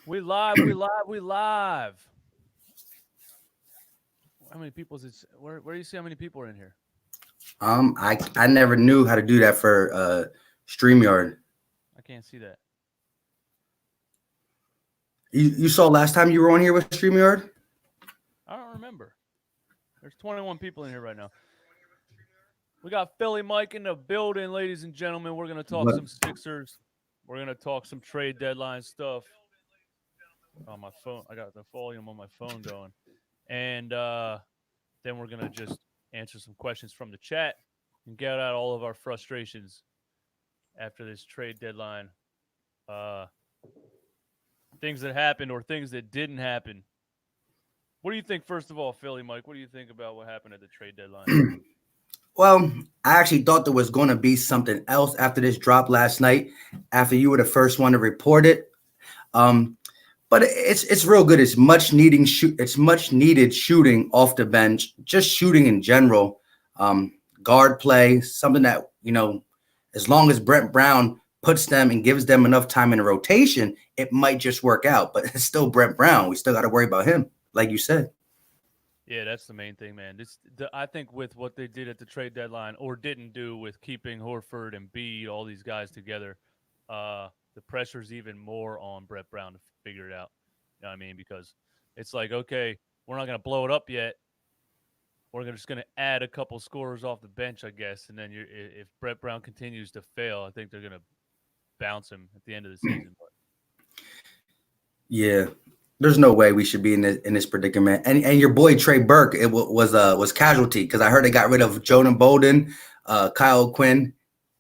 We live, we live, we live. How many people is it? Where do you see how many people are in here? I never knew how to do that for StreamYard. I can't see that. You saw last time you were on here with StreamYard? I don't remember. There's 21 people in here right now. We got Philly Mike in the building, ladies and gentlemen. We're gonna talk But some Sixers. We're gonna talk some trade deadline stuff. On my phone, I got the volume on my phone going, and then we're gonna just answer some questions from the chat and get out all of our frustrations after this trade deadline. Uh, Things that happened or things that didn't happen. What do you think, first of all, Philly Mike? What do you think about what happened at the trade deadline? well, I actually thought there was going to be something else after this drop last night. After you were the first one to report it, um, but it's real good. It's much needing shoot. It's much needed shooting off the bench, just shooting in general. Guard play, something that as long as Brent Brown puts them and gives them enough time in a rotation, it might just work out. But it's still Brent Brown. We still got to worry about him, like you said. Yeah, that's the main thing, man. I think with what they did at the trade deadline or didn't do with keeping Horford and Embiid, all these guys together, the pressure's even more on Brett Brown to figure it out. You know what I mean? Because it's like, okay, we're not going to blow it up yet. We're just going to add a couple scorers off the bench, I guess. And then if Brett Brown continues to fail, I think they're going to bounce him at the end of the season. But Yeah, there's no way we should be in this predicament. And your boy Trey Burke was casualty because I heard they got rid of Jordan Bolden, Kyle Quinn,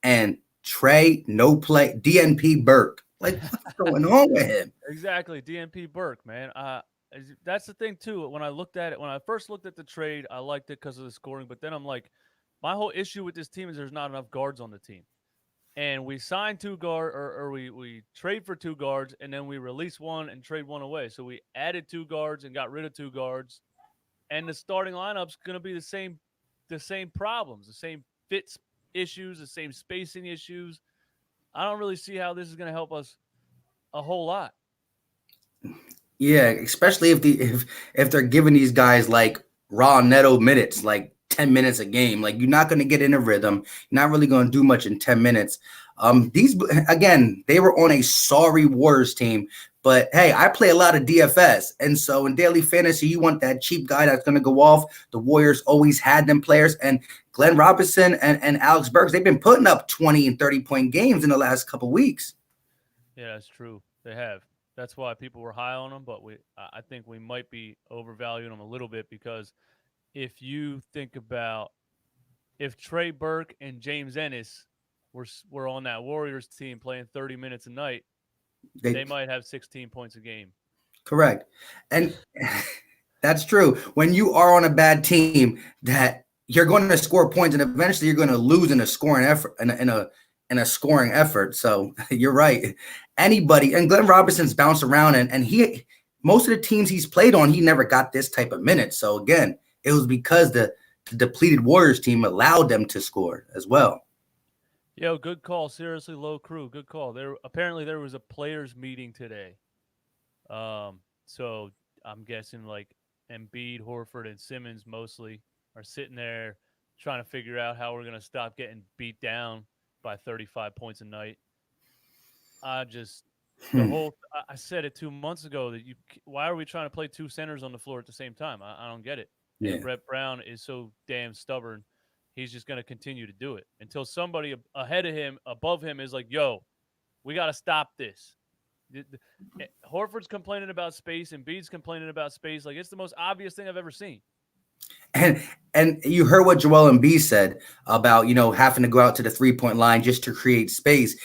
and Trey no play DNP Burke. Like what's going on with him? exactly, DNP Burke, man. That's the thing too. When I looked at it, when I first looked at the trade, I liked it because of the scoring. But then I'm like, my whole issue with this team is there's not enough guards on the team. And we signed two guard, or we trade for two guards, and then we release one and trade one away. So we added two guards and got rid of two guards, and the starting lineup's going to be the same problems, the same fits issues, the same spacing issues. I don't really see how this is going to help us a whole lot. Yeah, especially if they're giving these guys like raw netto minutes, like 10 minutes a game. Like you're not going to get in a rhythm. You're not really going to do much in 10 minutes. These again, they were on a sorry Warriors team, but hey, I play a lot of DFS, and so in daily fantasy, you want that cheap guy that's going to go off. The Warriors always had them players, and Glenn Robinson and Alex Burks, they've been putting up 20 and 30-point games in the last couple weeks. Yeah, that's true. They have. That's why people were high on them, but I think we might be overvaluing them a little bit because if you think about if Trey Burke and James Ennis were on that Warriors team playing 30 minutes a night, they might have 16 points a game. Correct. And that's true. When you are on a bad team, that you're going to score points, and eventually you're going to lose in a scoring effort in a scoring effort. So you're right. Anybody, and Glenn Robinson's bounced around, and he most of the teams he's played on, he never got this type of minutes. So again, it was because the depleted Warriors team allowed them to score as well. Yo, good call. Seriously, low crew. Good call. There was a players meeting today. So I'm guessing like Embiid, Horford, and Simmons mostly are sitting there trying to figure out how we're gonna stop getting beat down by 35 points a night. I just I said it 2 months ago that why are we trying to play two centers on the floor at the same time? I don't get it. Yeah. And Brett Brown is so damn stubborn. He's just going to continue to do it until somebody ahead of him, above him, is like, "Yo, we got to stop this." Horford's complaining about space, and Embiid's complaining about space. Like it's the most obvious thing I've ever seen. And you heard what Joel Embiid said about having to go out to the 3-point line just to create space.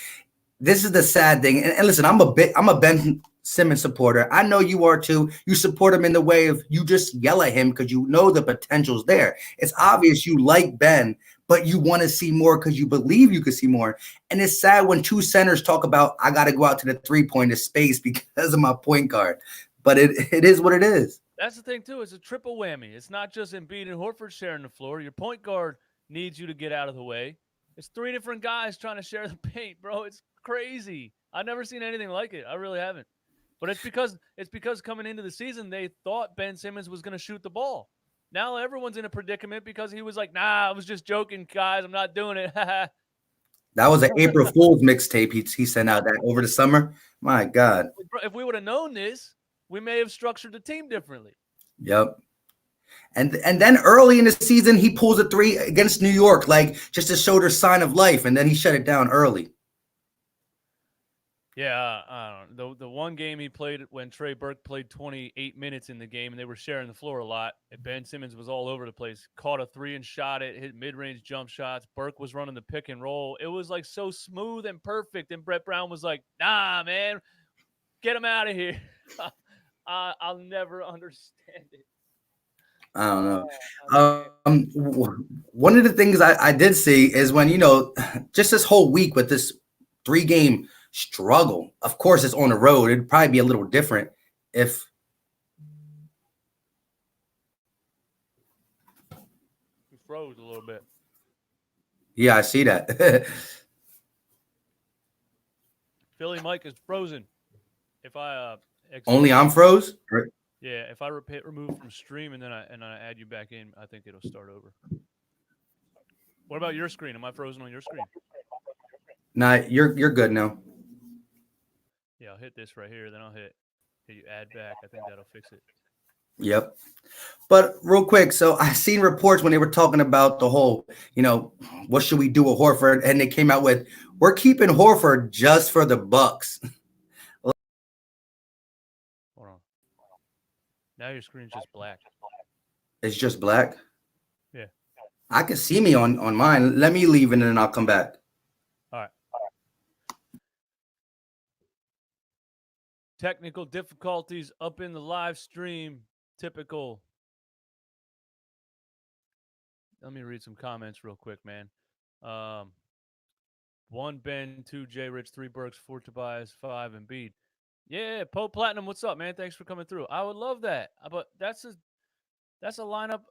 This is the sad thing. And listen, I'm a Ben Simmons supporter. I know you are too. You support him in the way of you just yell at him because you know the potential's there. It's obvious you like Ben, but you want to see more because you believe you could see more. And it's sad when two centers talk about I got to go out to the 3-point space because of my point guard. But it is what it is. That's the thing too. It's a triple whammy. It's not just Embiid and Horford sharing the floor. Your point guard needs you to get out of the way. It's three different guys trying to share the paint, bro. It's crazy. I've never seen anything like it. I really haven't. But it's because coming into the season they thought Ben Simmons was going to shoot the ball. Now everyone's in a predicament because he was like, "Nah, I was just joking, guys. I'm not doing it." That was an April Fool's mixtape he sent out that over the summer. My God. If we would have known this, we may have structured the team differently. Yep. And then early in the season, he pulls a three against New York, like just to show their sign of life, and then he shut it down early. Yeah, I don't know. The one game he played when Trey Burke played 28 minutes in the game and they were sharing the floor a lot. And Ben Simmons was all over the place. Caught a three and shot it, hit mid-range jump shots. Burke was running the pick and roll. It was like so smooth and perfect. And Brett Brown was like, "Nah, man, get him out of here." I'll never understand it. I don't know. Oh, One of the things I did see is when, just this whole week with this 3-game struggle. Of course, it's on the road. It'd probably be a little different if. he froze a little bit. Yeah, I see that. Philly Mike is frozen. If I Only I'm froze. Yeah, if I hit remove from stream and then I add you back in, I think it'll start over. What about your screen? Am I frozen on your screen? Nah, you're good now. Yeah, I'll hit this right here, then I'll hit you add back. I think that'll fix it. Yep. But real quick, so I seen reports when they were talking about the whole, what should we do with Horford, and they came out with, we're keeping Horford just for the Bucks. Hold on. Now your screen's just black. It's just black. Yeah. I can see me on mine. Let me leave and then I'll come back. All right. Technical difficulties up in the live stream. Typical. Let me read some comments real quick, man. 1 Ben, 2 J Rich, 3 Burks, 4 Tobias, 5 Embiid. Yeah, Pope Platinum, what's up, man? Thanks for coming through. I would love that. But that's a lineup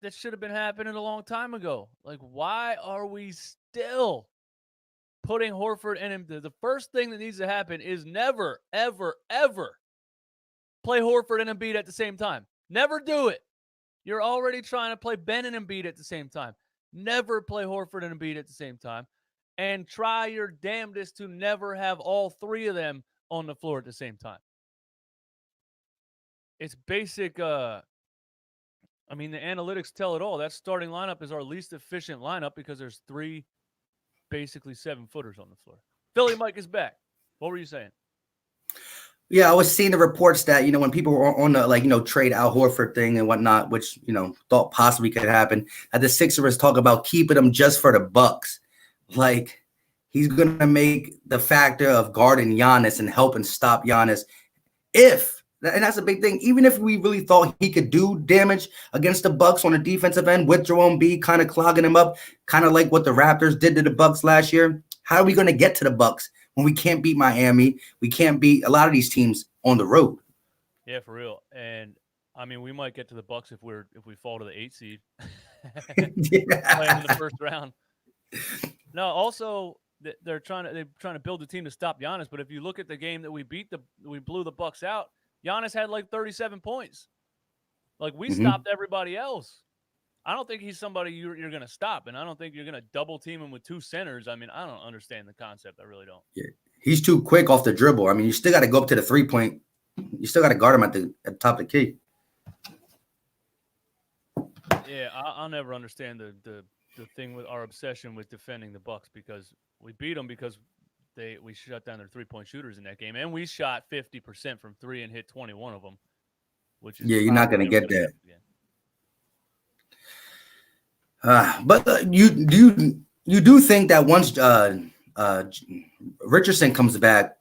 that should have been happening a long time ago. Like, why are we still putting Horford in him? The first thing that needs to happen is never, ever, ever play Horford and Embiid at the same time. Never do it. You're already trying to play Ben and Embiid at the same time. Never play Horford and Embiid at the same time. And try your damnedest to never have all three of them on the floor at the same time. It's basic. The analytics tell it all. That starting lineup is our least efficient lineup because there's 3 basically 7-footers on the floor. Philly Mike is back. What were you saying? Yeah, I was seeing the reports that, when people were on the, trade Al Horford thing and whatnot, which, thought possibly could happen, that the Sixers talk about keeping him just for the Bucks. Like, he's going to make the factor of guarding Giannis and helping stop Giannis. And that's a big thing, even if we really thought he could do damage against the Bucks on the defensive end with Joel Embiid kind of clogging him up, kind of like what the Raptors did to the Bucks last year, how are we going to get to the Bucks when we can't beat Miami? We can't beat a lot of these teams on the road. Yeah, for real. And we might get to the Bucks if we fall to the 8 seed, playing in the first round. No, also they're trying to build a team to stop Giannis. But if you look at the game that we blew the Bucks out, Giannis had like 37 points. Like we stopped everybody else. I don't think he's somebody you're going to stop, and I don't think you're going to double team him with 2 centers. I don't understand the concept. I really don't. Yeah. He's too quick off the dribble. You still got to go up to the 3-point. You still got to guard him at the top of the key. Yeah, I'll never understand the thing with our obsession with defending the Bucks, because we beat them because we shut down their 3-point shooters in that game, and we shot 50% from 3 and hit 21 of them, which is you're not going to get that. But you do think that once Richardson comes back,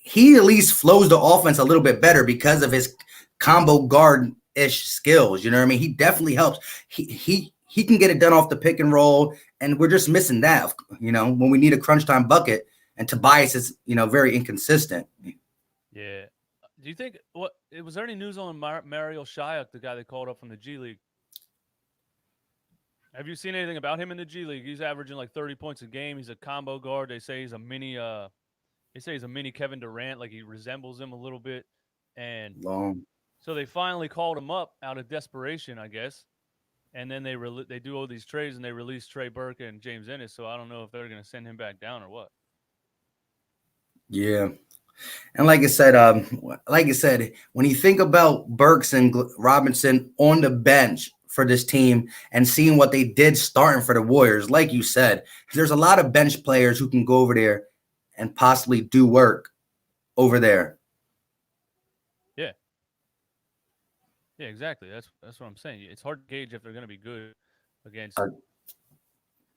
he at least flows the offense a little bit better because of his combo guard-ish skills. You know what I mean? He definitely helps. He can get it done off the pick and roll, and we're just missing that. When we need a crunch time bucket, and Tobias is very inconsistent. Yeah. Do you think was there any news on Mario Shayok, the guy they called up from the G League? Have you seen anything about him in the G League? He's averaging like 30 points a game. He's a combo guard. They say he's a mini They say he's a mini Kevin Durant, like he resembles him a little bit. And Long. so they finally called him up out of desperation, I guess. And then they do all these trades and they release Trey Burke and James Ennis. So I don't know if they're going to send him back down or what. Yeah. And like I said, when you think about Burks and Robinson on the bench for this team and seeing what they did starting for the Warriors, like you said, there's a lot of bench players who can go over there and possibly do work over there. Yeah. Yeah, exactly. That's what I'm saying. It's hard to gauge if they're going to be good against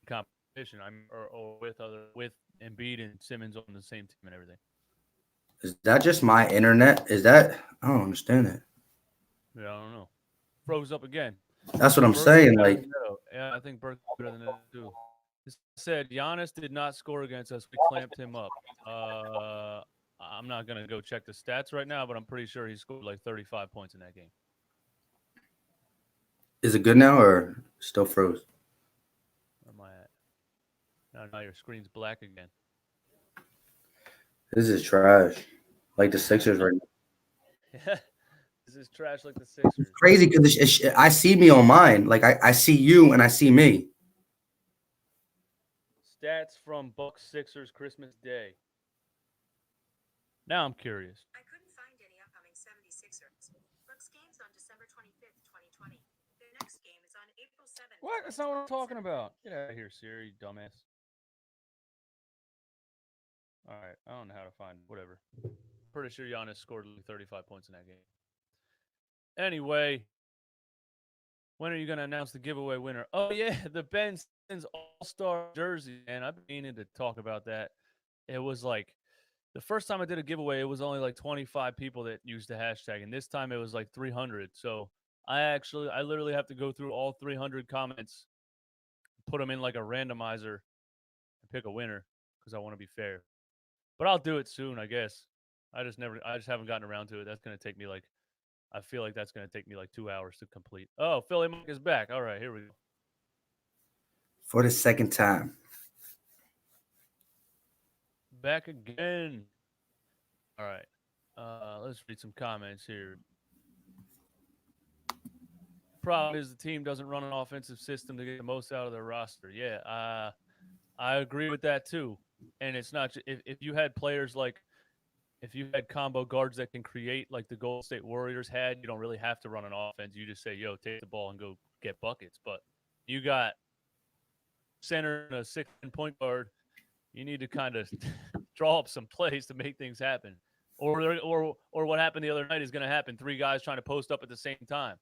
competition. Or with Embiid and Simmons on the same team and everything. Is that just my internet? Is that I don't understand it. Yeah, I don't know. Froze up again. That's what I'm Burke saying. Like, yeah, I think Burke's better than that too. It said Giannis did not score against us. We clamped him up. I'm not gonna go check the stats right now, but I'm pretty sure he scored like 35 points in that game. is it good now or still froze? Where am I at? Now your screen's black again. This is trash. Like the Sixers right now. Yeah, this is trash like the Sixers. It's crazy because I see me on mine. Like I see you and I see me. Stats from Bucks Sixers Christmas Day. Now I'm curious. I couldn't find any upcoming 76ers. Bucks games on December 25th, 2020. Their next game is on April 7th. What? That's not what I'm talking about. Get out of here, Siri, dumbass. All right, I don't know how to find whatever. Pretty sure Giannis scored like 35 points in that game. Anyway, when are you going to announce the giveaway winner? Oh, yeah, the Ben Simmons All-Star jersey, man. I've been meaning to talk about that. It was like the first time I did a giveaway, it was only like 25 people that used the hashtag, and this time it was like 300. So I literally have to go through all 300 comments, put them in like a randomizer, and pick a winner because I want to be fair. But I'll do it soon, I guess. I just haven't gotten around to it. That's going to take me like, I feel like that's going to take me like 2 hours to complete. Oh, Philly Mike is back. All right, here we go. For the second time. Back again. All right. Let's read some comments here. Problem is the team doesn't run an offensive system to get the most out of their roster. Yeah, I agree with that too. And it's not if you had players like if you had combo guards that can create like the Golden State Warriors had, you don't really have to run an offense. You just say, "Yo, take the ball and go get buckets." But you got center and a 6 point guard. You need to kind of draw up some plays to make things happen. Or what happened the other night is going to happen. 3 guys trying to post up at the same time.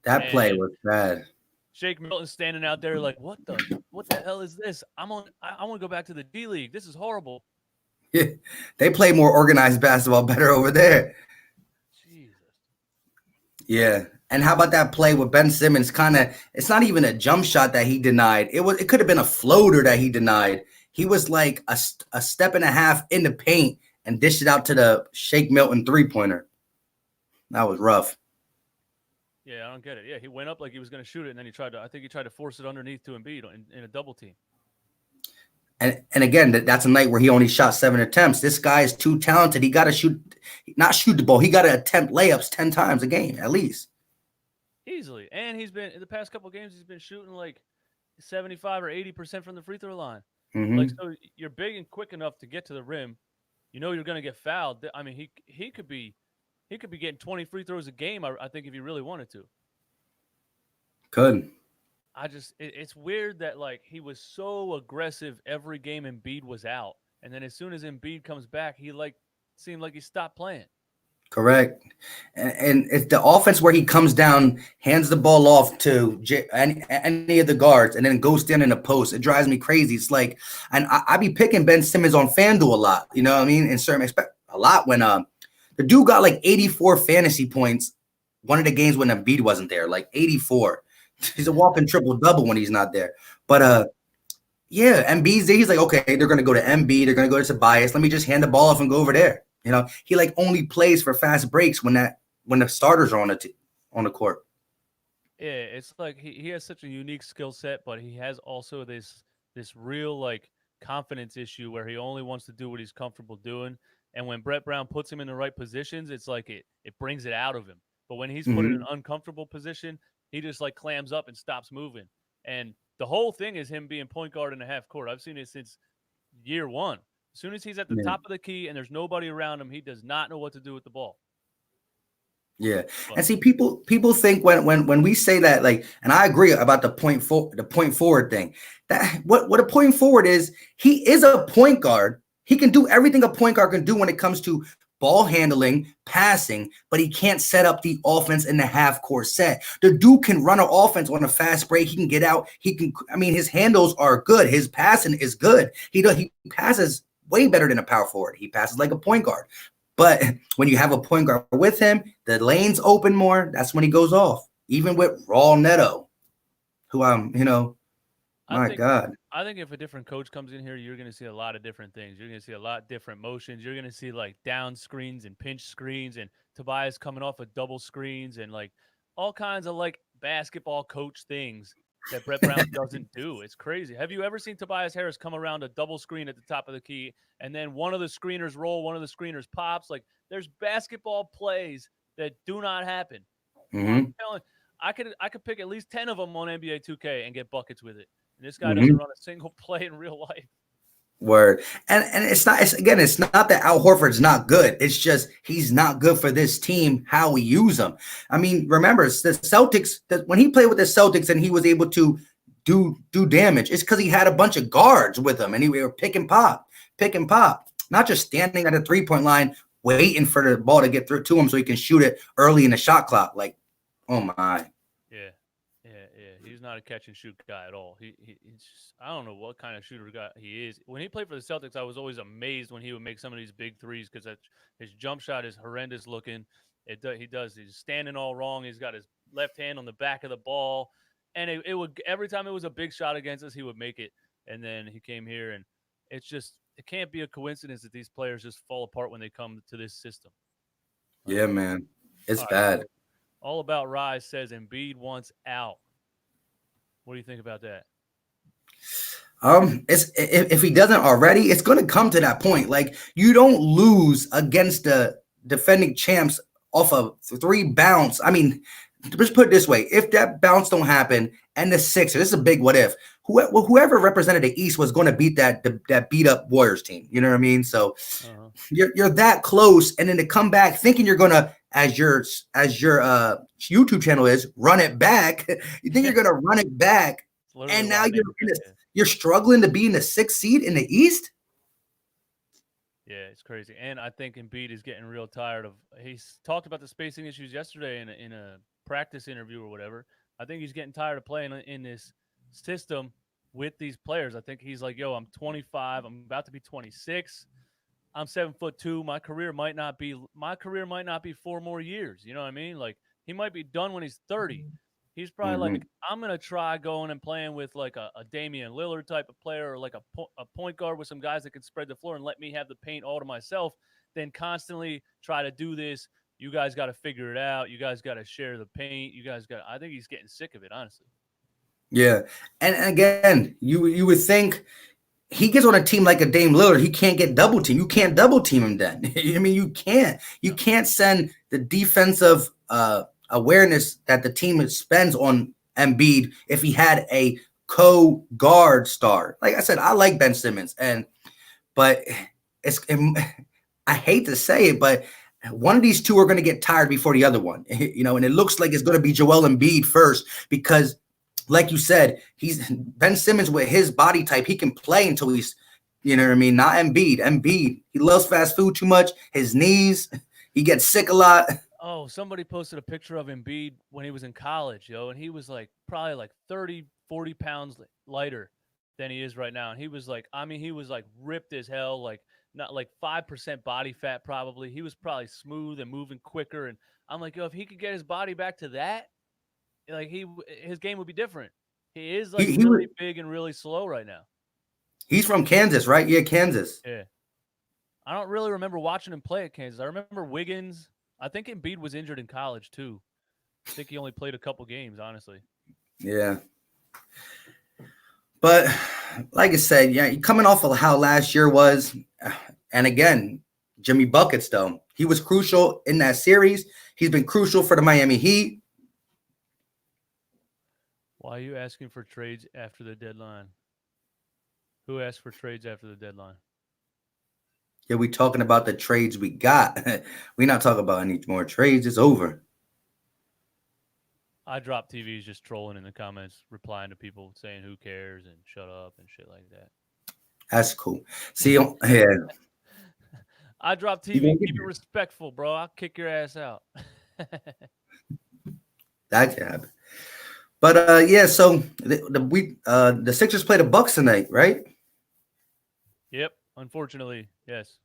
That play was bad. Shake Milton standing out there like, what the hell is this? I want to go back to the D League. This is horrible. Yeah, they play more organized basketball better over there. Jesus. Yeah. And how about that play with Ben Simmons? It's not even a jump shot that he denied. It could have been a floater that he denied. He was like a step and a half in the paint and dished it out to the Shake Milton 3-pointer. That was rough. Yeah, I don't get it. Yeah, he went up like he was going to shoot it, and then he tried to force it underneath to Embiid in a double team. And again, that's a night where he only shot 7 attempts. This guy is too talented. He got to not shoot the ball. He got to attempt layups 10 times a game, at least. Easily. And he's been, in the past couple of games, he's been shooting like 75 or 80% from the free throw line. Mm-hmm. Like, so you're big and quick enough to get to the rim. You know you're going to get fouled. I mean, he could be getting 20 free throws a game, I think, if he really wanted to. Could. It's weird that, like, he was so aggressive every game Embiid was out. And then as soon as Embiid comes back, he, like, seemed like he stopped playing. Correct. And it's the offense where he comes down, hands the ball off to any of the guards, and then goes down in the post. It drives me crazy. It's like, and I be picking Ben Simmons on FanDuel a lot. You know what I mean? In certain respect, a lot when the dude got like 84 fantasy points one of the games when Embiid wasn't there, like 84. He's a walking triple-double when he's not there. But, yeah, Embiid's there. He's like, okay, they're going to go to Embiid. They're going to go to Tobias. Let me just hand the ball off and go over there. You know, he like only plays for fast breaks when the starters are on the court. Yeah, it's like he has such a unique skill set, but he has also this real like confidence issue where he only wants to do what he's comfortable doing. And when Brett Brown puts him in the right positions, it's like it brings it out of him. But when he's put in an Mhm. uncomfortable position, he just like clams up and stops moving. And the whole thing is him being point guard in the half court. I've seen it since year one. As soon as he's at the Yeah. top of the key and there's nobody around him, he does not know what to do with the ball. Yeah. But And see, people think when we say that, like, and I agree about the point forward thing. That what a point forward is, he is a point guard. He can do everything a point guard can do when it comes to ball handling, passing, but he can't set up the offense in the half court set. The dude can run an offense on a fast break. He can get out. He can, I mean, his handles are good. His passing is good. He passes way better than a power forward. He passes like a point guard. But when you have a point guard with him, the lanes open more. That's when he goes off. Even with Raw Neto, who I my think God. I think if a different coach comes in here, you're going to see a lot of different things. You're going to see a lot different motions. You're going to see like down screens and pinch screens and Tobias coming off of double screens and like all kinds of like basketball coach things that Brett Brown doesn't do. It's crazy. Have you ever seen Tobias Harris come around a double screen at the top of the key and then one of the screeners roll, one of the screeners pops? Like there's basketball plays that do not happen. I'm Hmm. telling I could pick at least 10 of them on NBA 2K and get buckets with it. And this guy doesn't Hmm. run a single play in real life. Word. And it's not that Al Horford's not good. It's just he's not good for this team, how we use him. I mean, remember the Celtics, that when he played with the Celtics and he was able to do damage, it's because he had a bunch of guards with him and he were pick and pop, not just standing at a 3-point line waiting for the ball to get through to him so he can shoot it early in the shot clock. Like, oh my. Yeah. He's not a catch and shoot guy at all. He's just, I don't know what kind of shooter guy he is. When he played for the Celtics, I was always amazed when he would make some of these big threes because his jump shot is horrendous looking. He does. He's standing all wrong. He's got his left hand on the back of the ball, and it would every time it was a big shot against us, he would make it. And then he came here, and it can't be a coincidence that these players just fall apart when they come to this system. Yeah, man. It's All right, bad. so all About Rise says Embiid wants out. What do you think about that? It's if he doesn't already, it's going to come to that point. Like, you don't lose against the defending champs off of 3 bounce. I mean, let's put it this way: if that bounce don't happen, and the Sixers, this is a big what if. Whoever represented the East was going to beat that beat up Warriors team. You know what I mean? So Uh-huh. you're that close, and then to come back thinking you're gonna, as your YouTube channel is, run it back. You think you're gonna run it back, It's literally and why now I named it that. you're struggling to be in the 6th seed in the East. Yeah, it's crazy. And I think Embiid is getting real tired of. He's talked about the spacing issues yesterday in a practice interview or whatever. I think he's getting tired of playing in this system with these players. I think he's like, yo, I'm 25. I'm about to be 26. I'm 7'2". My career might not be 4 more years. You know what I mean? Like he might be done when he's 30. He's probably Mhm. like, I'm gonna try going and playing with like a Damian Lillard type of player or like a point guard with some guys that can spread the floor and let me have the paint all to myself. Then constantly try to do this. You guys got to figure it out. You guys got to share the paint. You guys got. I think he's getting sick of it, honestly. Yeah, and again, you would think he gets on a team like a Dame Lillard, he can't get double team. You can't double team him then. I mean, you can't. You No. can't send the defensive awareness that the team spends on Embiid if he had a co-guard star. Like I said, I like Ben Simmons, but it's I hate to say it, but one of these two are going to get tired before the other one. And it looks like it's going to be Joel Embiid first because, like you said, he's Ben Simmons with his body type. He can play until he's, you know what I mean? Not Embiid. Embiid, he loves fast food too much. His knees, he gets sick a lot. Oh, somebody posted a picture of Embiid when he was in college, and he was like probably like 30, 40 pounds lighter than he is right now. And he was like, I mean, he was like ripped as hell, like not like 5% body fat probably. He was probably smooth and moving quicker. And I'm like, yo, if he could get his body back to that, like his game would be different. He is like He was, really big and really slow right now. he's from Kansas, right? Yeah, Kansas. Yeah. I don't really remember watching him play at Kansas. I remember Wiggins. I think Embiid was injured in college too. I think he only played a couple games, honestly. Yeah. But like I said, yeah, coming off of how last year was, and again, Jimmy Buckets, though, he was crucial in that series. He's been crucial for the Miami Heat. Why are you asking for trades after the deadline? Who asked for trades after the deadline? Yeah, we talking about the trades we got. We not talking about any more trades. It's over. I dropped TVs just trolling in the comments, replying to people saying who cares and shut up and shit like that. That's cool. See, yeah, I dropped you TV. gonna get Keep it there. respectful, bro. I'll kick your ass out. That can happen. But yeah, so the Sixers play the Bucks tonight, right? Yep. Unfortunately, yes.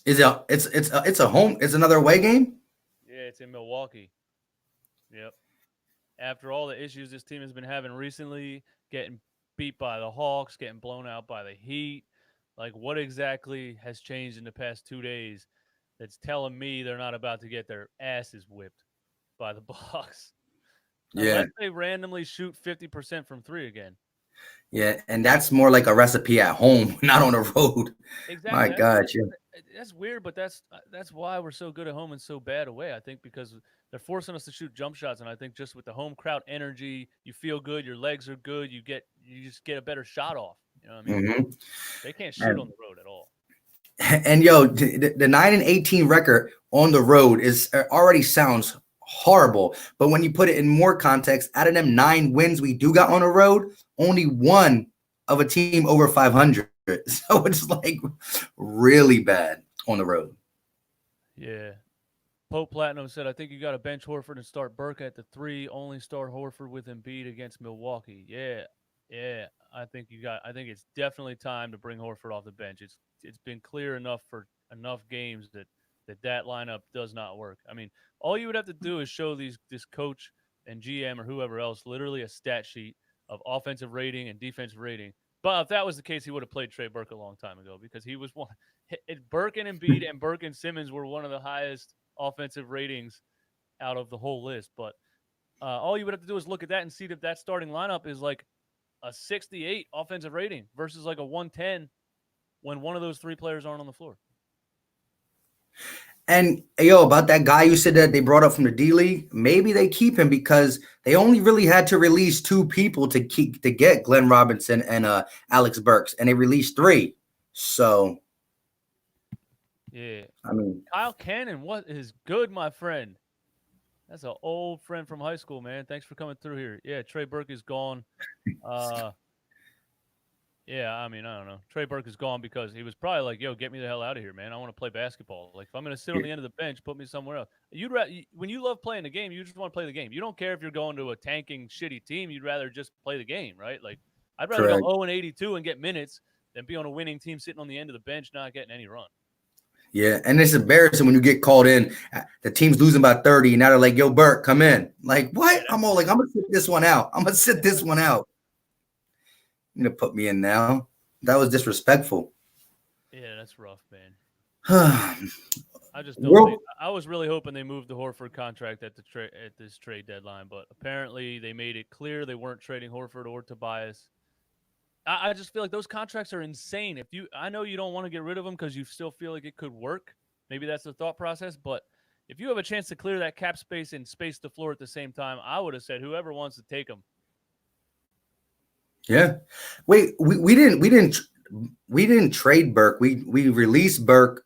Is it? It's a home. It's another away game. Yeah, it's in Milwaukee. Yep. After all the issues this team has been having recently, getting beat by the Hawks, getting blown out by the Heat, like what exactly has changed in the past 2 days that's telling me they're not about to get their asses whipped by the Bucks? Yeah, Unless they randomly shoot 50% from three again. yeah, and that's more like a recipe at home, not on the road. My Exactly. God, yeah. That's weird, but that's why we're so good at home and so bad away. I think because they're forcing us to shoot jump shots, and I think just with the home crowd energy, you feel good, your legs are good, you just get a better shot off. You know what I mean? Hmm. They can't shoot on the road at all. And yo, the 9-18 record on the road is already sounds horrible. But when you put it in more context, out of them 9 wins we do got on the road, only one of a team over 500. So it's like really bad on the road. Yeah. Pope Platinum said, I think you got to bench Horford and start Burke at the 3. Only start Horford with Embiid against Milwaukee. Yeah. Yeah. I think it's definitely time to bring Horford off the bench. It's been clear enough for enough games that lineup does not work. I mean, all you would have to do is show this coach and GM or whoever else literally a stat sheet of offensive rating and defensive rating. But if that was the case, he would have played Trey Burke a long time ago because he was one. Burke and Embiid and Burke and Simmons were one of the highest offensive ratings out of the whole list. But all you would have to do is look at that and see that that starting lineup is like a 68 offensive rating versus like a 110 when one of those 3 players aren't on the floor. And yo, about that guy you said that they brought up from the D League, maybe they keep him because they only really had to release 2 people to get Glenn Robinson and Alex Burks, and they released 3. So Yeah. I mean, Kyle Cannon, what is good, my friend? That's an old friend from high school, man. Thanks for coming through here. Yeah, Trey Burke is gone. Yeah, I mean, I don't know. Trey Burke is gone because he was probably like, "Yo, get me the hell out of here, man. I want to play basketball. Like, if I'm going to sit on the end of the bench, put me somewhere else." When you love playing the game, you just want to play the game. You don't care if you're going to a tanking, shitty team. You'd rather just play the game, right? Like, I'd rather correct. go 0-82 and get minutes than be on a winning team sitting on the end of the bench not getting any run. Yeah, and it's embarrassing when you get called in. The team's losing by 30, and now they're like, "Yo, Burke, come in." Like, what? I'm all like, "I'm gonna sit this one out. I'm gonna sit this one out. You gonna put me in now?" That was disrespectful. Yeah, that's rough, man. Well, I just don't think. I was really hoping they moved the Horford contract at this trade deadline, but apparently they made it clear they weren't trading Horford or Tobias. I just feel like those contracts are insane. I know you don't want to get rid of them because you still feel like it could work. Maybe that's the thought process, but if you have a chance to clear that cap space and space the floor at the same time, I would have said whoever wants to take them. yeah. Wait, we didn't trade Burke. We released Burke,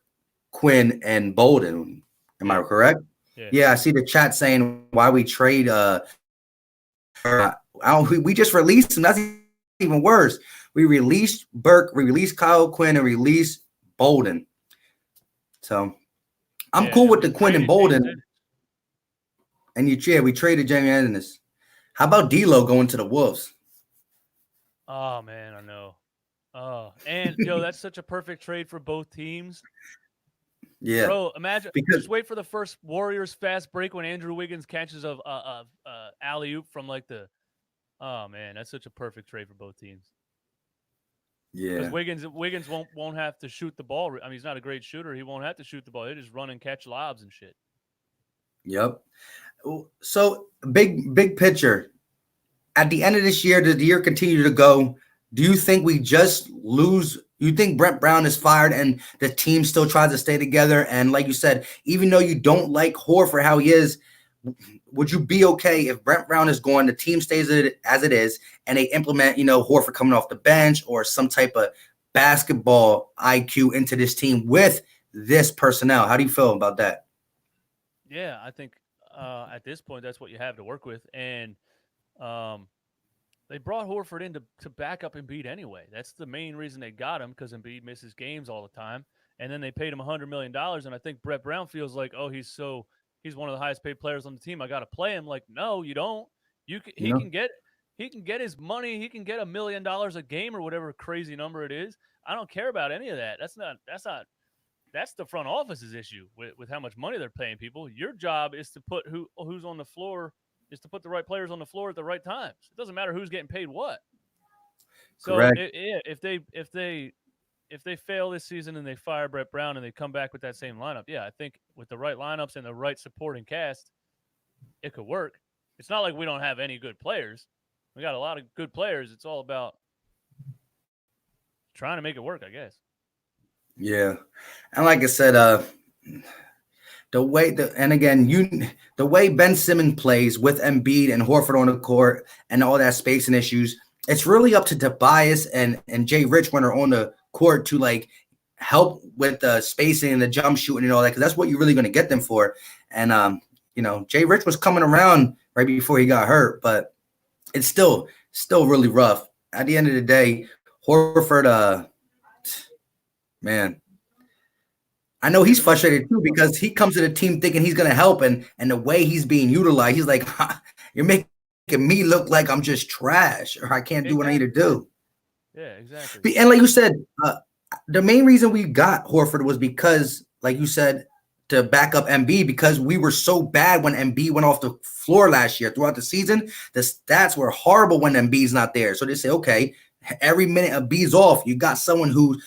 Quinn, and Bolden. Am I correct? Yeah. Yeah, I see the chat saying why we trade we just released him. That's even worse. We released Burke, we released Kyle Quinn, and released Bolden. So I'm cool with the Quinn and Bolden. And we traded Jamie Ennis. How about D'Lo going to the Wolves? Oh man, I know. Oh, and yo, that's such a perfect trade for both teams. Yeah, bro. Imagine just wait for the first Warriors fast break when Andrew Wiggins catches a alley oop from like the. Oh man, that's such a perfect trade for both teams. Yeah, because Wiggins won't have to shoot the ball. I mean, he's not a great shooter. He won't have to shoot the ball. He just run and catch lobs and shit. Yep. So big picture. at the end of this year, does the year continue to go? Do you think we just lose? You think Brett Brown is fired and the team still tries to stay together? And like you said, even though you don't like Horford how he is, would you be okay if Brett Brown is going, the team stays as it is, and they implement, Horford coming off the bench or some type of basketball IQ into this team with this personnel? How do you feel about that? Yeah, I think at this point that's what you have to work with, and they brought Horford in to back up Embiid anyway. That's the main reason they got him, because Embiid misses games all the time, and then they paid him $100 million. And I think Brett Brown feels like, oh, he's one of the highest paid players on the team. I got to play him. Like, no, you don't. He can get his money. He can get $1 million a game or whatever crazy number it is. I don't care about any of that. That's the front office's issue with how much money they're paying people. Your job is to put who's on the floor, is to put the right players on the floor at the right times. It doesn't matter who's getting paid what. So if they fail this season and they fire Brett Brown and they come back with that same lineup, yeah, I think with the right lineups and the right supporting cast, it could work. It's not like we don't have any good players. We got a lot of good players. It's all about trying to make it work, I guess. Yeah. And like I said, the way Ben Simmons plays with Embiid and Horford on the court and all that spacing issues, it's really up to Tobias and Jay Rich when they're on the court to like help with the spacing and the jump shooting and all that, because that's what you're really going to get them for. And Jay Rich was coming around right before he got hurt, but it's still really rough. At the end of the day, Horford, man, I know he's frustrated too, because he comes to the team thinking he's going to help, and the way he's being utilized, he's like, you're making me look like I'm just trash or I can't do what I need to do. Yeah, exactly. And like you said, the main reason we got Horford was because, like you said, to back up Embiid, because we were so bad when Embiid went off the floor last year. Throughout the season, the stats were horrible when Embiid's not there. So they say, okay, every minute Embiid's off, you got someone who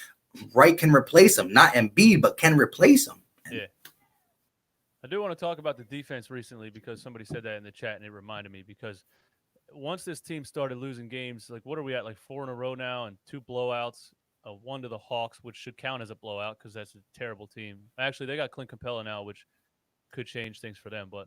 can replace him. Not Embiid, but can replace him. Yeah. I do want to talk about the defense recently, because somebody said that in the chat and it reminded me, because once this team started losing games, like what are we at, like 4 in a row now and 2 blowouts, one to the Hawks, which should count as a blowout because that's a terrible team. Actually, they got Clint Capella now, which could change things for them. But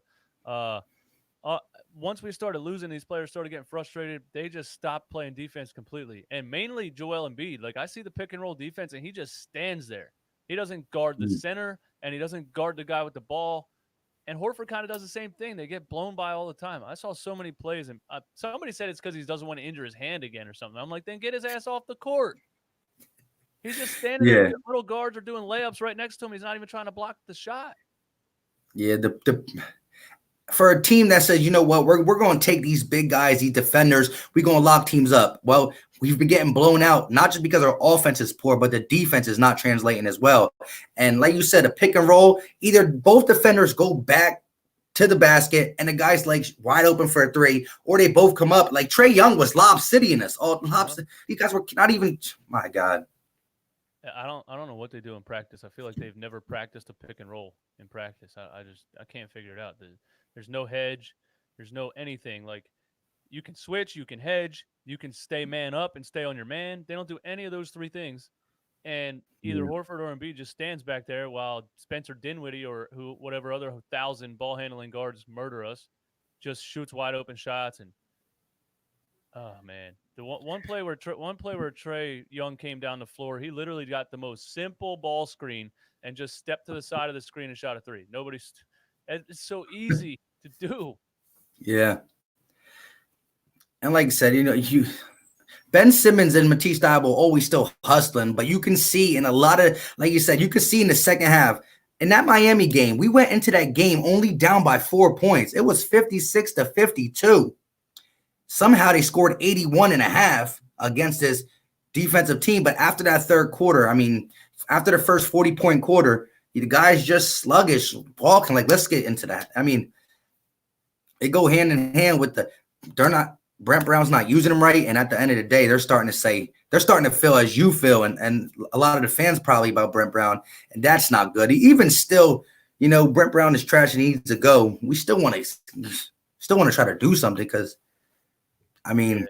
once we started losing, these players started getting frustrated. They just stopped playing defense completely, and mainly Joel Embiid. Like, I see the pick and roll defense, and he just stands there. He doesn't guard the center, and he doesn't guard the guy with the ball. And Horford kind of does the same thing. They get blown by all the time. I saw so many plays, and somebody said it's because he doesn't want to injure his hand again or something. I'm like, then get his ass off the court. He's just standing there. Little guards are doing layups right next to him. He's not even trying to block the shot. Yeah, for a team that says, you know what, we're going to take these big guys, these defenders, we're going to lock teams up. Well, we've been getting blown out, not just because our offense is poor, but the defense is not translating as well. And like you said, a pick and roll, either both defenders go back to the basket and the guy's like wide open for a 3, or they both come up. Like Trae Young was Lob City in us. You guys were not even, my God. I don't know what they do in practice. I feel like they've never practiced a pick and roll in practice. I can't figure it out. There's no hedge. There's no anything. Like, you can switch, you can hedge, you can stay man up and stay on your man. They don't do any of those 3 things. And either Horford or Embiid just stands back there while Spencer Dinwiddie or whatever other 1,000 ball handling guards murder us, just shoots wide open shots. And oh man, the one play where Trae Young came down the floor, he literally got the most simple ball screen and just stepped to the side of the screen and shot a 3. It's so easy to do. Yeah. And like I said, Ben Simmons and Matisse Thybulle always still hustling, but you can see in a lot of, like you said, you could see in the second half, in that Miami game, we went into that game only down by 4 points. It was 56-52. Somehow they scored 81 and a half against this defensive team. But after that third quarter, after the first 40-point quarter, the guys just sluggish, walking. Like, let's get into that. They go hand in hand with Brent Brown's not using them right. And at the end of the day, they're starting to feel as you feel. And a lot of the fans probably about Brent Brown. And that's not good. Even still, Brent Brown is trash and he needs to go. We still want to try to do something, because I mean,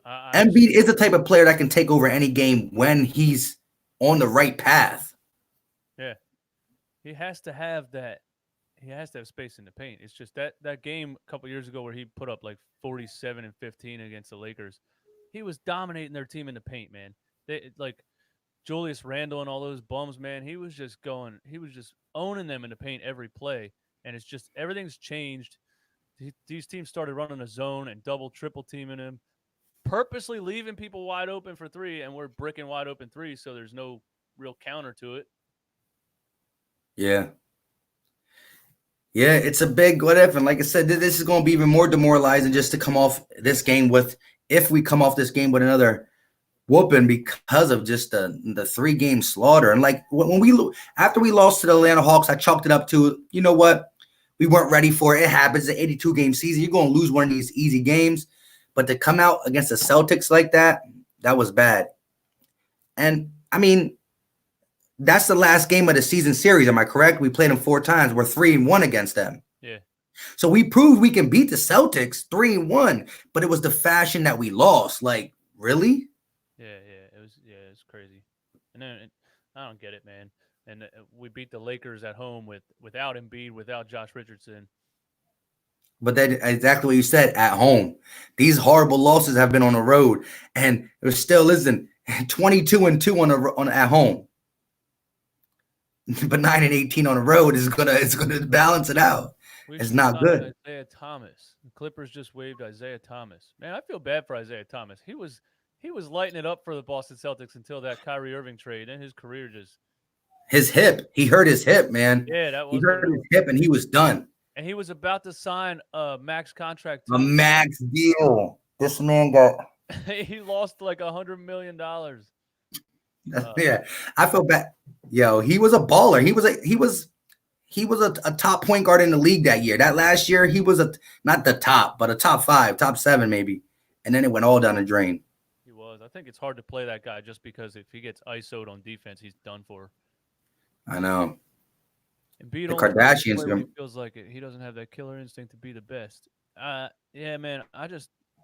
I just Embiid is the type of player that can take over any game when he's on the right path. yeah, he has to have that. He has to have space in the paint. It's just that game a couple years ago where he put up like 47 and 15 against the Lakers. He was dominating their team in the paint, man. They like Julius Randle and all those bums, man. He was just going. He was just owning them in the paint every play, and it's just everything's changed. These teams started running a zone and double, triple teaming him, purposely leaving people wide open for three, and we're bricking wide open three, so there's no real counter to it. Yeah. Yeah, it's a big what if. And like I said, this is going to be even more demoralizing just to come off this game with, if we come off this game with another whooping because of just the 3-game slaughter. And like after we lost to the Atlanta Hawks, I chalked it up to, you know what? We weren't ready for it. It happens. It's an 82-game season. You're going to lose one of these easy games. But to come out against the Celtics like that was bad. And I mean, that's the last game of the season series. Am I correct? We played them 4 times. We're 3-1 against them. Yeah. So we proved we can beat the Celtics 3-1, but it was the fashion that we lost. Like, really? Yeah, it's crazy. And then I don't get it, man. And we beat the Lakers at home without Embiid, without Josh Richardson. But that exactly what you said, at home. These horrible losses have been on the road, and there still isn't 22-2 on at home. But 9-18 on the road is gonna balance it out. It's not good. Isaiah Thomas. The Clippers just waived Isaiah Thomas. Man, I feel bad for Isaiah Thomas. He was lighting it up for the Boston Celtics until that Kyrie Irving trade, and his career just. His hip. He hurt his hip, man. Yeah, that was. He hurt his hip, and he was done. And he was about to sign a max contract. Too. A max deal. This man got. He lost like $100 million. Yeah, I feel bad. Yo, he was a baller. He was a top point guard in the league that year. That last year, he was not the top, but a top 5, top 7 maybe. And then it went all down the drain. He was. I think it's hard to play that guy just because if he gets ISO'd on defense, he's done for. I know. Embiid the Kardashians feels like it. He doesn't have that killer instinct to be the best. Yeah, man.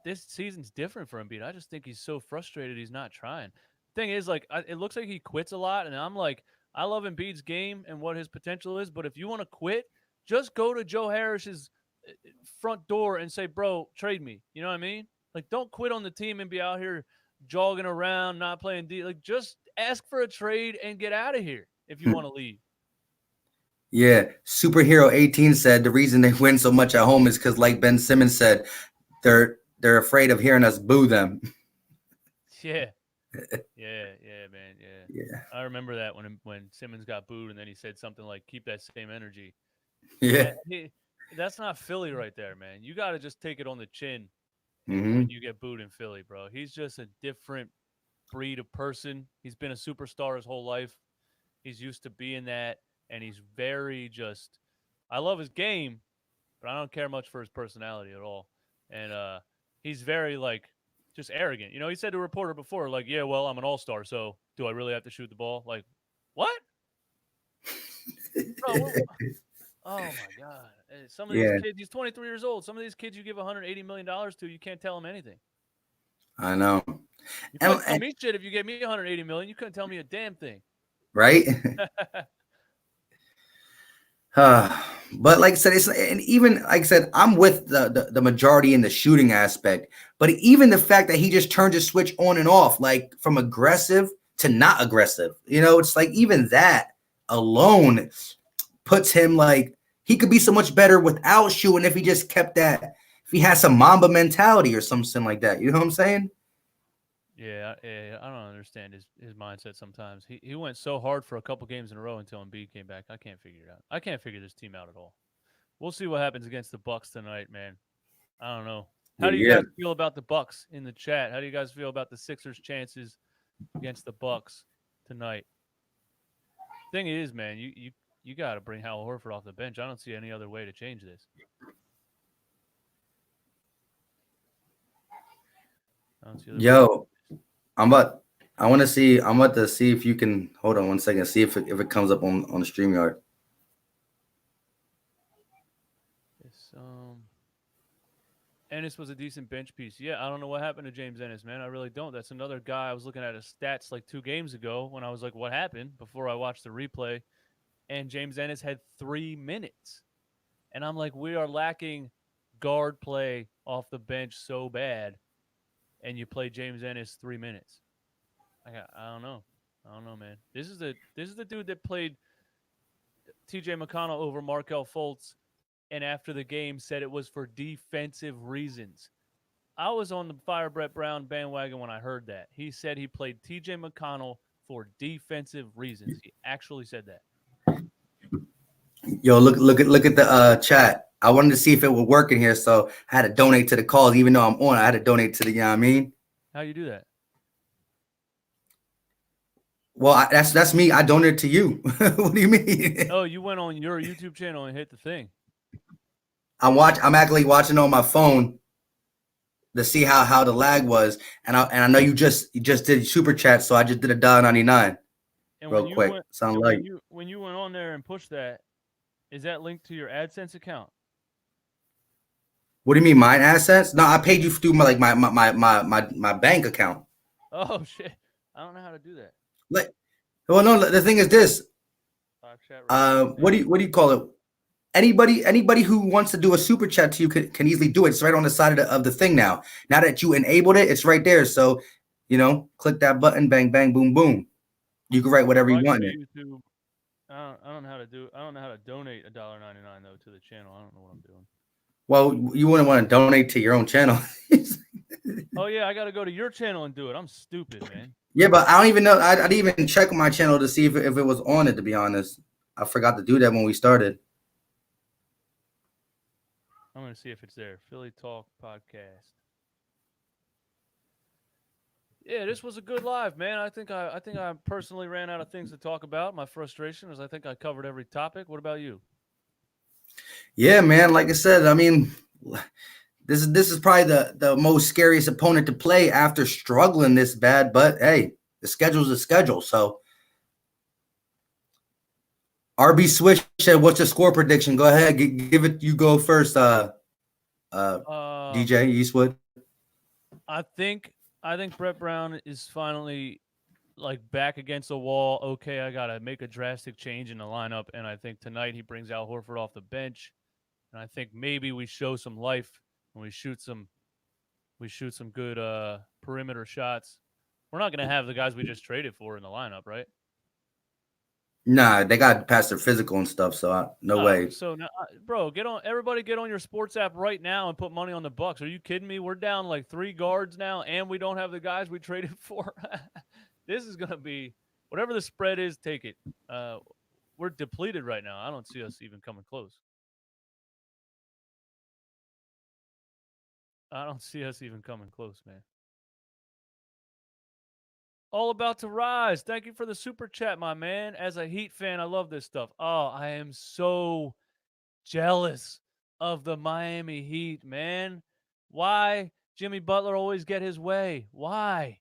This season's different for Embiid. I just think he's so frustrated. He's not trying. Thing is, like, it looks like he quits a lot, and I'm like, I love Embiid's game and what his potential is, but if you want to quit, just go to Joe Harris's front door and say, "Bro, trade me." You know what I mean? Like, don't quit on the team and be out here jogging around, not playing D. Like, just ask for a trade and get out of here if you want to leave. Yeah, Superhero 18 said the reason they win so much at home is because, like Ben Simmons said, they're afraid of hearing us boo them. Yeah. Yeah, man. Yeah. I remember that when Simmons got booed and then he said something like, "Keep that same energy." Yeah. That's not Philly right there, man. You got to just take it on the chin Mm-hmm. when you get booed in Philly, bro. He's just a different breed of person. He's been a superstar his whole life. He's used to being that, and he's very just – I love his game, but I don't care much for his personality at all. And he's very, like – just arrogant. You know, he said to a reporter before, like, "Yeah, well, I'm an all-star, so do I really have to shoot the ball?" Like, what? Bro, oh, my God. Some of these kids, he's 23 years old. Some of these kids you give $180 million to, you can't tell them anything. I know. You couldn't tell me shit if you gave me $180 million. You couldn't tell me a damn thing. Right? But like I said, and even like I said, I'm with the majority in the shooting aspect. But even the fact that he just turned his switch on and off, like from aggressive to not aggressive, you know, it's like even that alone puts him like he could be so much better without shooting if he just kept that, if he has some Mamba mentality or something like that. You know what I'm saying? Yeah, I don't understand his mindset sometimes. He went so hard for a couple games in a row until Embiid came back. I can't figure it out. I can't figure this team out at all. We'll see what happens against the Bucks tonight, man. I don't know. How do you guys feel about the Bucks in the chat? How do you guys feel about the Sixers' chances against the Bucks tonight? Thing is, man, you got to bring Hal Horford off the bench. I don't see any other way to change this. Yo, I'm about to see if you can hold on one second, see if it comes up on the StreamYard. Ennis was a decent bench piece. Yeah, I don't know what happened to James Ennis, man. I really don't. That's another guy. I was looking at his stats like 2 games ago when I was like, what happened? Before I watched the replay. And James Ennis had 3 minutes. And I'm like, we are lacking guard play off the bench so bad. And you play James Ennis 3 minutes. I don't know. I don't know, man. This is the dude that played TJ McConnell over Markel Fultz and after the game said it was for defensive reasons. I was on the Fire Brett Brown bandwagon when I heard that. He said he played TJ McConnell for defensive reasons. He actually said that. Yo, look at the chat. I wanted to see if it would work in here, so I had to donate to the calls. Even though I'm on, I had to donate to the. You know what I mean? How you do that? Well, that's me. I donated to you. What do you mean? Oh, you went on your YouTube channel and hit the thing. I'm actually watching on my phone to see how the lag was, and I know you just did super chat, so I just did $1.99 And real quick. Sound like when you went on there and pushed that, is that linked to your AdSense account? what do you mean, mine AdSense? No, I paid you through my bank account. Oh shit! I don't know how to do that. Like, well, no, the thing is this. Live chat right What do you call it? Anybody who wants to do a super chat to you can easily do it. It's right on the side of the thing now. Now that you enabled it, it's right there. So, click that button, bang, bang, boom, boom. You can write whatever you want. YouTube, I don't know how to do. I don't know how to donate $1.99 though to the channel. I don't know what I'm doing. Well, you wouldn't want to donate to your own channel. Oh yeah, I got to go to your channel and do it. I'm stupid, man. Yeah, but I don't even know. I didn't even check my channel to see if it was on it. To be honest, I forgot to do that when we started. I'm gonna see if it's there. Philly Talk Podcast. Yeah, this was a good live, man. I think I personally ran out of things to talk about. My frustration is I think I covered every topic. What about you? Yeah, man. Like I said, I mean, this is probably the most scariest opponent to play after struggling this bad. But hey, the schedule's a schedule. So RB Switch said, "What's the score prediction?" Go ahead, give it. You go first, DJ Eastwood. I think Brett Brown is finally like back against the wall. Okay, I gotta make a drastic change in the lineup, and I think tonight he brings Al Horford off the bench, and I think maybe we show some life and we shoot some good perimeter shots. We're not gonna have the guys we just traded for in the lineup, right? Nah, they got past their physical and stuff, so no way. So now, bro, everybody get on your sports app right now and put money on the Bucks. Are you kidding me? We're down like 3 guards now, and we don't have the guys we traded for. This is gonna be whatever the spread is. Take it. We're depleted right now. I don't see us even coming close. I don't see us even coming close, man. All about to rise. Thank you for the super chat, my man. As a Heat fan, I love this stuff. Oh, I am so jealous of the Miami Heat, man. Why Jimmy Butler always get his way? Why?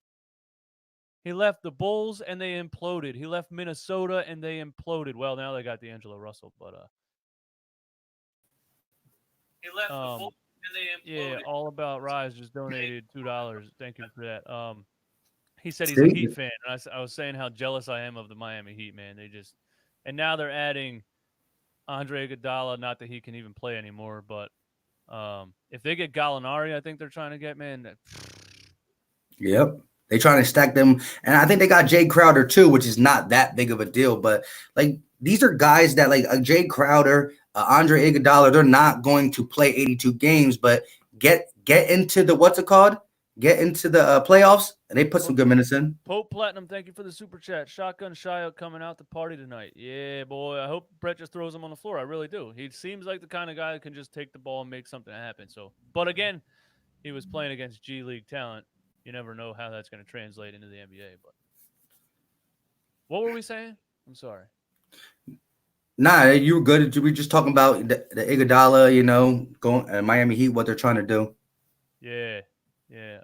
He left the Bulls and they imploded. He left Minnesota and they imploded. Well, now they got D'Angelo Russell, but he left the Bulls and they imploded. Yeah, All About Rise just donated $2. Thank you for that. He said he's a Heat fan, and I was saying how jealous I am of the Miami Heat, man. And now they're adding Andre Iguodala. Not that he can even play anymore, but if they get Gallinari, I think they're trying to get, man. Yep, they trying to stack them, and I think they got Jay Crowder too, which is not that big of a deal. But like these are guys that like Jay Crowder, Andre Iguodala, they're not going to play 82 games, but get into the what's it called? Get into the playoffs, and they put some good minutes in. Pope Platinum, thank you for the super chat. Shotgun Shia coming out to party tonight. Yeah, boy. I hope Brett just throws him on the floor. I really do. He seems like the kind of guy that can just take the ball and make something happen. So, but again, he was playing against G League talent. You never know how that's going to translate into the NBA. But what were we saying? I'm sorry. Nah, you were good. We were just talking about the Iguodala, going Miami Heat, what they're trying to do. Yeah.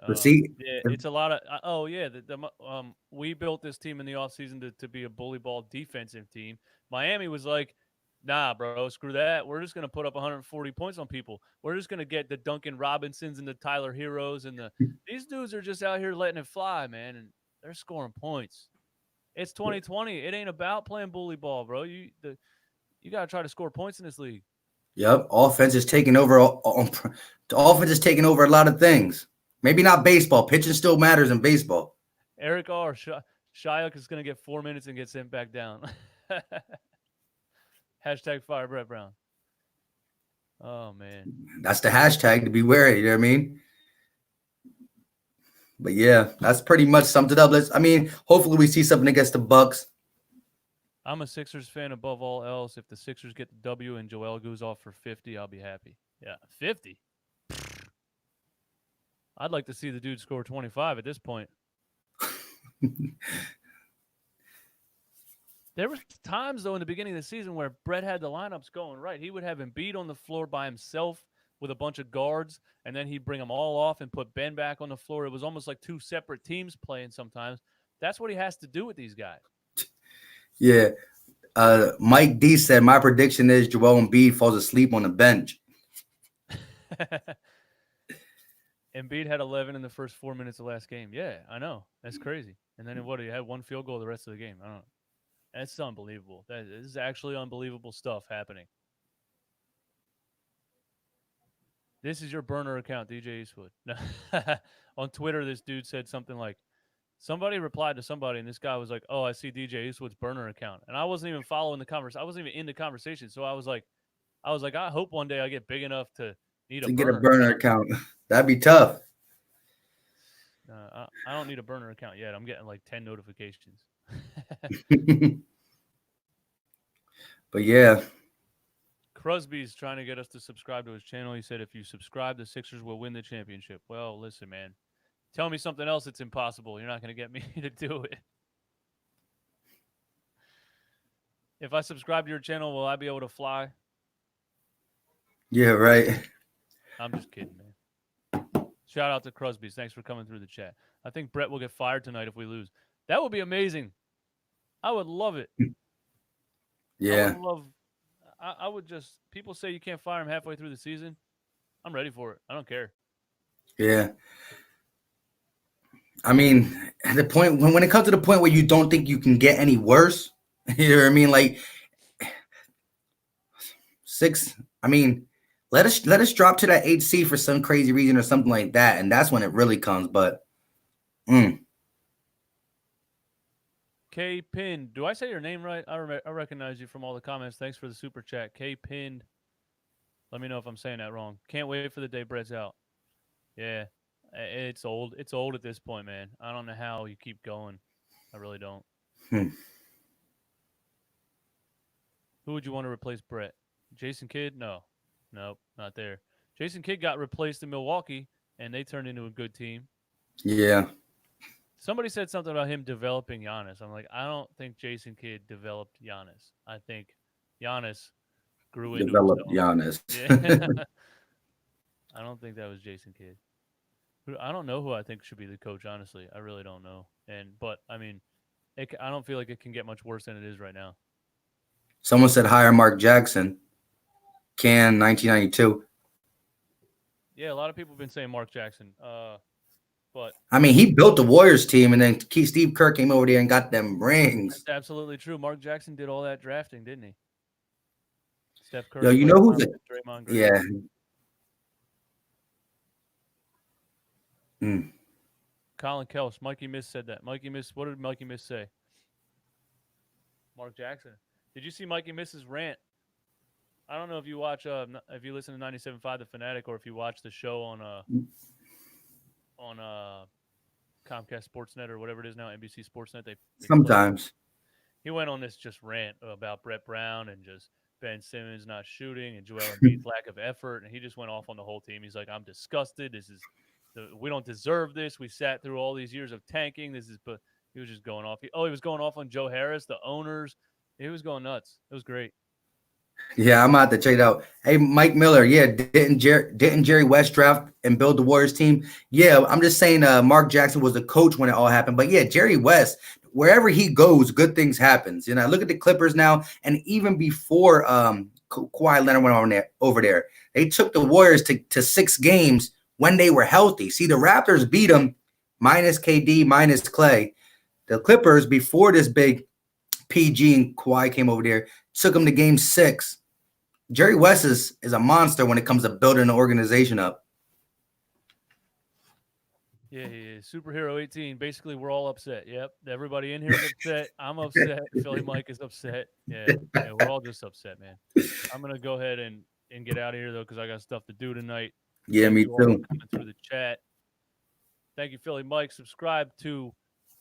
But see, it's a lot of we built this team in the offseason to be a bully ball defensive team. Miami was like, Nah, bro, screw that. We're just gonna put up 140 points on people. We're just gonna get the Duncan Robinsons and the Tyler Heroes and these dudes are just out here letting it fly, man, and they're scoring points. It's 2020. It ain't about playing bully ball, bro. You gotta try to score points in this league. Yep, offense is taking over. The offense is taking over a lot of things. Maybe not baseball. Pitching still matters in baseball. Eric R. Shyuk is gonna get 4 minutes and get sent back down. Hashtag fire Brett Brown. Oh man, That's the hashtag to be wary. You know what I mean? But yeah, that's pretty much summed it up. Hopefully we see something against the Bucks. I'm a Sixers fan above all else. If the Sixers get the W and Joel goes off for 50, I'll be happy. Yeah, 50. I'd like to see the dude score 25 at this point. There were times, though, in the beginning of the season where Brett had the lineups going right. He would have Embiid on the floor by himself with a bunch of guards, and then he'd bring them all off and put Ben back on the floor. It was almost like two separate teams playing sometimes. That's what he has to do with these guys. Yeah. Mike D said, my prediction is Joel Embiid falls asleep on the bench. Embiid had 11 in the first 4 minutes of last game. Yeah, I know. That's crazy. And then he had one field goal the rest of the game. I don't know. That's unbelievable. This is actually unbelievable stuff happening. This is your burner account, DJ Eastwood. On Twitter, this dude said something like, somebody replied to somebody, and this guy was like, oh, I see DJ Eastwood's burner account. And I wasn't even following the conversation. I wasn't even in the conversation. So I was like, I hope one day I get big enough to need to get a burner account. That'd be tough. I don't need a burner account yet. I'm getting like 10 notifications. But yeah. Crosby's trying to get us to subscribe to his channel. He said, if you subscribe, the Sixers will win the championship. Well, listen, man. Tell me something else that's impossible. You're not going to get me to do it. If I subscribe to your channel, will I be able to fly? Yeah, right. I'm just kidding, man. Shout out to Crosby's. Thanks for coming through the chat. I think Brett will get fired tonight if we lose. That would be amazing. I would love it. Yeah. I would just, people say you can't fire him halfway through the season. I'm ready for it. I don't care. Yeah. I mean, at the point when it comes to the point where you don't think you can get any worse, you know what I mean? Like 6, I mean, let us drop to that 8C for some crazy reason or something like that, and that's when it really comes. But K Pinned. Do I say your name right? I recognize you from all the comments. Thanks for the super chat. K Pinned. Let me know if I'm saying that wrong. Can't wait for the day Brett's out. Yeah, it's old. It's old at this point, man. I don't know how you keep going. I really don't. Who would you want to replace Brett? Jason Kidd? No. Nope, not there. Jason Kidd got replaced in Milwaukee, and they turned into a good team. Yeah. Somebody said something about him developing Giannis. I'm like, I don't think Jason Kidd developed Giannis. I think Giannis grew into developed Giannis. Yeah. I don't think that was Jason Kidd. I don't know who I think should be the coach, honestly. I really don't know. But I mean, I don't feel like it can get much worse than it is right now. Someone said hire Mark Jackson. 1992. Yeah, a lot of people have been saying Mark Jackson. But I mean, he built the Warriors team, and then Steve Kerr came over there and got them rings. That's absolutely true. Mark Jackson did all that drafting, didn't he? Steph Curry. Yo, you know who's the Draymond Green. Yeah. Colin Kelch. Mikey Miss said that. Mikey Miss. What did Mikey Miss say? Mark Jackson. Did you see Mikey Miss's rant? I don't know if you watch, if you listen to 97.5 The Fanatic, or if you watch the show on Comcast Sportsnet or whatever it is now, NBC Sportsnet. They sometimes he went on this just rant about Brett Brown and just Ben Simmons not shooting and Joel Embiid's lack of effort, and he just went off on the whole team. He's like, I'm disgusted. We don't deserve this. We sat through all these years of tanking. But he was just going off. He was going off on Joe Harris, the owners. He was going nuts. It was great. Yeah, I'm about to check it out. Hey, Mike Miller. Yeah, didn't Jerry West draft and build the Warriors team? Yeah, I'm just saying Mark Jackson was the coach when it all happened. But yeah, Jerry West, wherever he goes, good things happens. You know, look at the Clippers now, and even before Kawhi Leonard went over there, they took the Warriors to 6 games when they were healthy. See, the Raptors beat them minus KD, minus Clay. The Clippers, before this big PG and Kawhi came over there, took them to game 6. Jerry West is a monster when it comes to building an organization up. Yeah, Superhero 18. Basically, we're all upset. Yep. Everybody in here is upset. I'm upset. Philly Mike is upset. Yeah, we're all just upset, man. I'm going to go ahead and get out of here, though, because I got stuff to do tonight. Yeah, Thank me you all for too. coming through the chat. Thank you, Philly Mike. Subscribe to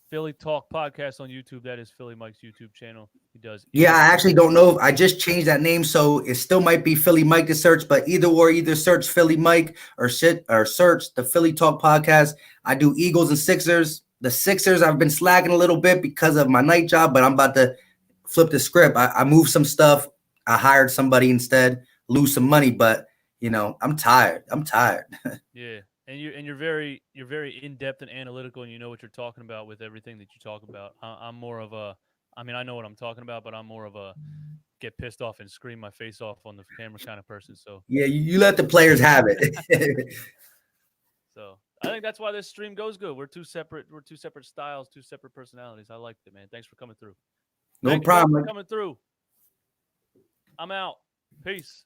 Philly Talk Podcast on YouTube. That is Philly Mike's YouTube channel. He does. Yeah, I actually don't know if I just changed that name, so it still might be Philly Mike to search, but either search Philly Mike or search the Philly Talk Podcast. I do Eagles and Sixers. The Sixers, I've been slacking a little bit because of my night job, but I'm about to flip the script. I moved some stuff. I hired somebody instead, lose some money, but you know, I'm tired. Yeah. And you're very in depth and analytical, and you know what you're talking about with everything that you talk about. I'm more of a, I mean, I know what I'm talking about, but I'm more of a get pissed off and scream my face off on the camera kind of person. So yeah, you let the players have it. So I think that's why this stream goes good. We're two separate styles, two separate personalities. I liked it, man. Thanks for coming through. No Thank you both problem. for coming through. I'm out. Peace.